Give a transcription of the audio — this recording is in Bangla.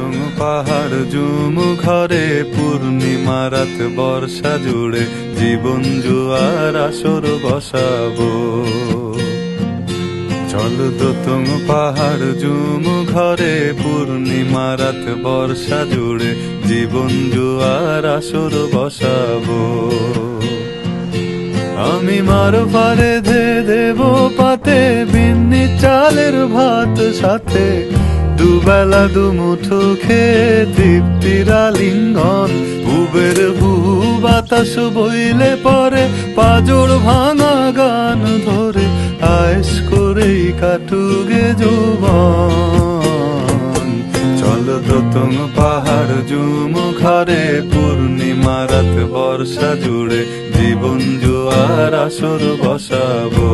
দোতং পাহাড় জুম ঘরে পূর্ণিমা রাত বর্ষা জুড়ে জীবন জুয়ার আসর বসাবো। চল দোতং পাহাড় জুম ঘরে পূর্ণিমা রাত বর্ষা জুড়ে জীবন জুয়ার আসর বসাবো। আমি মার পারে ধে দেব পাতে বিন্নি চালের ভাত সাথে, দুবেলা দুমুঠো খেয়ে তৃপ্তির আলিঙ্গন। উবের বুহু বাতাস বইলে পরে পাজর ভাঙা গান ধরে আয়েশ করেই কাটুগে যৌবন। চল দোতং পাহাড় জুম ঘরে পূর্ণিমা রাত বর্ষা জুড়ে জীবন জুয়ার আসর বসাবো।